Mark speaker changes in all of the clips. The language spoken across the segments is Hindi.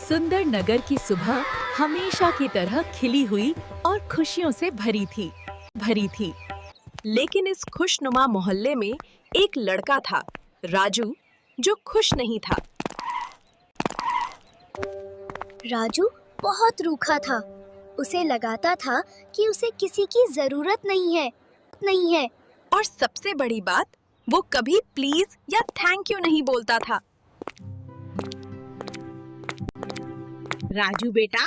Speaker 1: सुंदर नगर की सुबह हमेशा की तरह खिली हुई और खुशियों से भरी थी। लेकिन इस खुशनुमा मोहल्ले में एक लड़का था, राजू, जो खुश नहीं था।
Speaker 2: राजू बहुत रूखा था। उसे लगाता था कि उसे किसी की जरूरत नहीं है।
Speaker 1: और सबसे बड़ी बात, वो कभी प्लीज या थैंक यू नहीं बोलता था।
Speaker 3: राजू बेटा,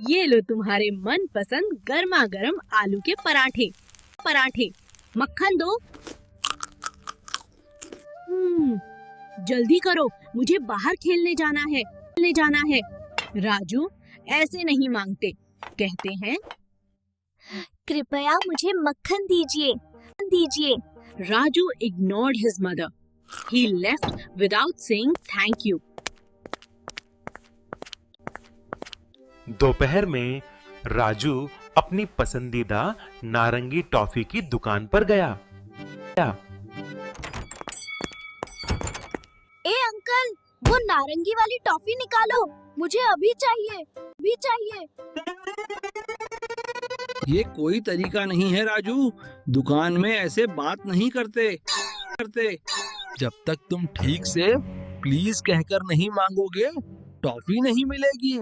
Speaker 3: ये लो तुम्हारे मनपसंद गर्मा गर्म आलू के पराठे। मक्खन दो। जल्दी करो, मुझे बाहर खेलने जाना है। राजू ऐसे नहीं मांगते, कहते हैं
Speaker 2: कृपया मुझे मक्खन दीजिए।
Speaker 3: Raju ignored his mother. He left without saying thank you.
Speaker 4: दोपहर में राजू अपनी पसंदीदा नारंगी टॉफी की दुकान पर गया।
Speaker 2: ए अंकल, वो नारंगी वाली टॉफी निकालो, मुझे अभी चाहिए।
Speaker 5: ये कोई तरीका नहीं है राजू, दुकान में ऐसे बात नहीं करते। जब तक तुम ठीक से प्लीज कहकर नहीं मांगोगे, टॉफी नहीं मिलेगी।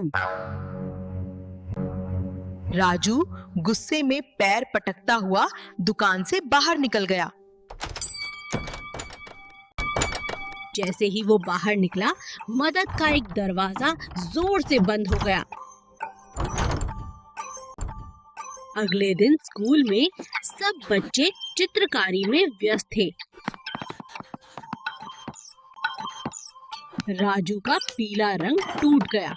Speaker 6: राजू गुस्से में पैर पटकता हुआ दुकान से बाहर निकल गया।
Speaker 3: जैसे ही वो बाहर निकला, मदद का एक दरवाजा जोर से बंद हो गया। अगले दिन स्कूल में सब बच्चे चित्रकारी में व्यस्त थे। राजू का पीला रंग टूट गया।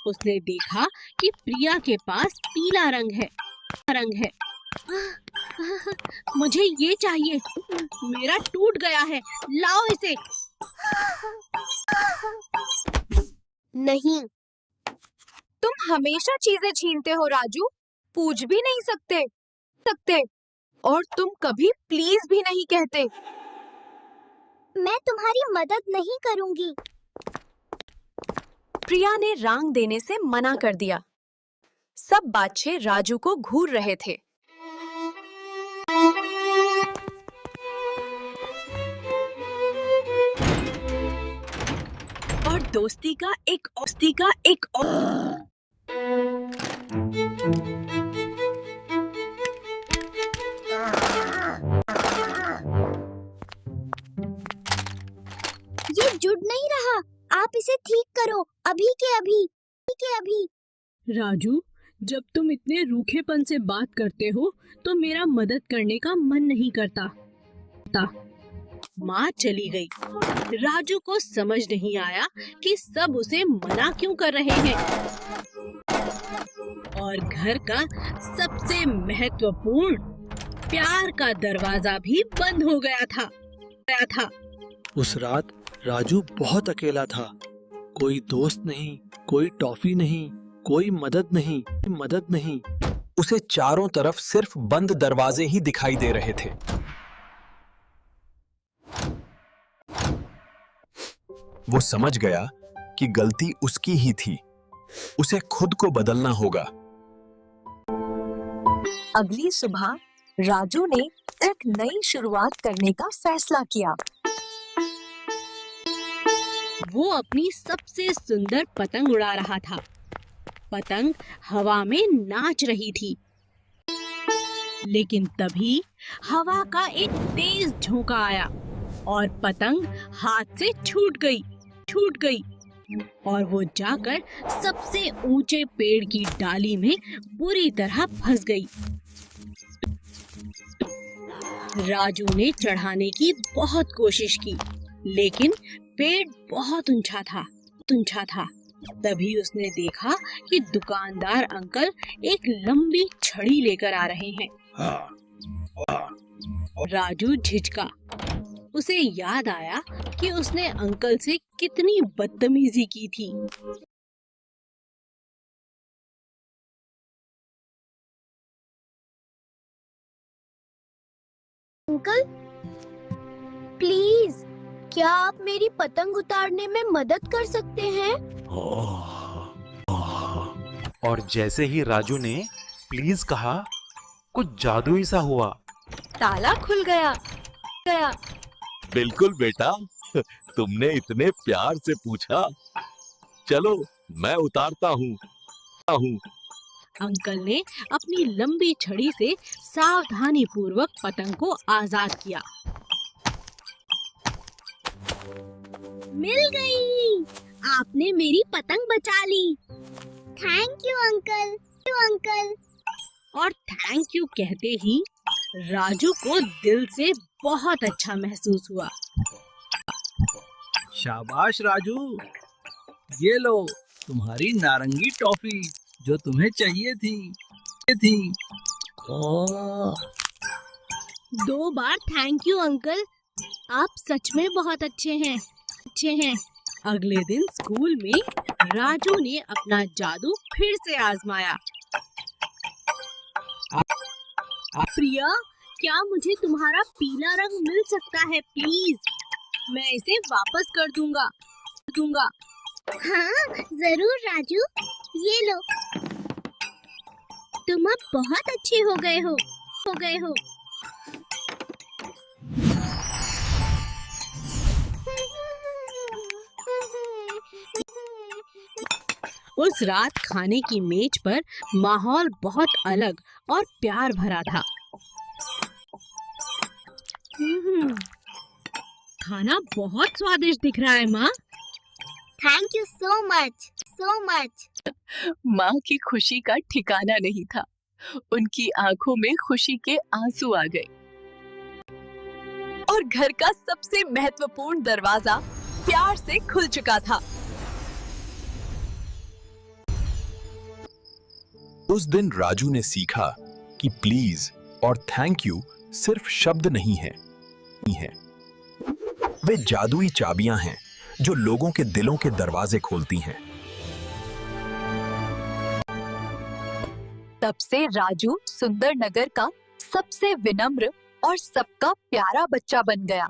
Speaker 3: उसने देखा कि प्रिया के पास पीला रंग है। मुझे ये चाहिए, मेरा टूट गया है, लाओ इसे।
Speaker 2: नहीं,
Speaker 1: तुम हमेशा चीजें छीनते हो राजू, पूछ भी नहीं सकते और तुम कभी प्लीज भी नहीं कहते।
Speaker 2: मैं तुम्हारी मदद नहीं करूंगी।
Speaker 1: प्रिया ने रांग देने से मना कर दिया। सब बादशाह राजू को घूर रहे थे। और दोस्ती का एक
Speaker 2: ये जुड़ नहीं रहा, आप इसे ठीक करो, अभी के अभी।
Speaker 3: राजू, जब तुम इतने रूखेपन से बात करते हो तो मेरा मदद करने का मन नहीं करता। माँ चली गई। राजू को समझ नहीं आया कि सब उसे मना क्यों कर रहे हैं। और घर का सबसे महत्वपूर्ण प्यार का दरवाजा भी बंद हो गया था।
Speaker 5: उस रात राजू बहुत अकेला था। कोई दोस्त नहीं, कोई टॉफी नहीं, कोई मदद नहीं।
Speaker 7: उसे चारों तरफ सिर्फ बंद दरवाजे ही दिखाई दे रहे थे। वो समझ गया कि गलती उसकी ही थी। उसे खुद को बदलना होगा।
Speaker 1: अगली सुबह राजू ने एक नई शुरुआत करने का फैसला किया।
Speaker 3: वो अपनी सबसे सुंदर पतंग उड़ा रहा था। पतंग हवा में नाच रही थी। लेकिन तभी हवा का एक तेज झोंका आया और पतंग हाथ से छूट गई और वो जाकर सबसे ऊंचे पेड़ की डाली में बुरी तरह फंस गई। राजू ने चढ़ाने की बहुत कोशिश की, लेकिन पेड़ बहुत ऊंचा था। तभी उसने देखा कि दुकानदार अंकल एक लंबी छड़ी लेकर आ रहे हैं। राजू झिझका। उसे याद आया कि उसने अंकल से कितनी बदतमीजी की थी।
Speaker 2: अंकल, प्लीज क्या आप मेरी पतंग उतारने में मदद कर सकते हैं?
Speaker 4: और जैसे ही राजू ने प्लीज कहा, कुछ जादुई सा हुआ।
Speaker 1: ताला खुल गया।
Speaker 8: बिल्कुल बेटा, तुमने इतने प्यार से पूछा। चलो मैं उतारता हूँ।
Speaker 3: अंकल ने अपनी लंबी छड़ी से सावधानी पूर्वक पतंग को आजाद किया।
Speaker 2: मिल गई। आपने मेरी पतंग बचा ली। Thank you uncle.
Speaker 3: और थैंक यू कहते ही राजू को दिल से बहुत अच्छा महसूस हुआ।
Speaker 5: शाबाश राजू, ये लो तुम्हारी नारंगी टॉफी जो तुम्हें चाहिए थी। ओह,
Speaker 3: 2 बार थैंक यू अंकल, आप सच में बहुत अच्छे हैं। अगले दिन स्कूल में राजू ने अपना जादू फिर से आजमाया। प्रिया, क्या मुझे तुम्हारा पीला रंग मिल सकता है प्लीज? मैं इसे वापस कर दूंगा।
Speaker 2: हाँ जरूर राजू, ये लो। तुम अब बहुत अच्छे हो गए हो।
Speaker 3: उस रात खाने की मेज पर माहौल बहुत अलग और प्यार भरा था। खाना बहुत स्वादिष्ट दिख रहा है माँ।
Speaker 2: Thank you so much.
Speaker 1: माँ की खुशी का ठिकाना नहीं था। उनकी आंखों में खुशी के आंसू आ गए और घर का सबसे महत्वपूर्ण दरवाजा प्यार से खुल चुका था।
Speaker 7: उस दिन राजू ने सीखा कि प्लीज और थैंक यू सिर्फ शब्द नहीं है, वे जादुई चाबियां हैं जो लोगों के दिलों के दरवाजे खोलती हैं।
Speaker 1: तब से राजू सुंदर नगर का सबसे विनम्र और सबका प्यारा बच्चा बन गया।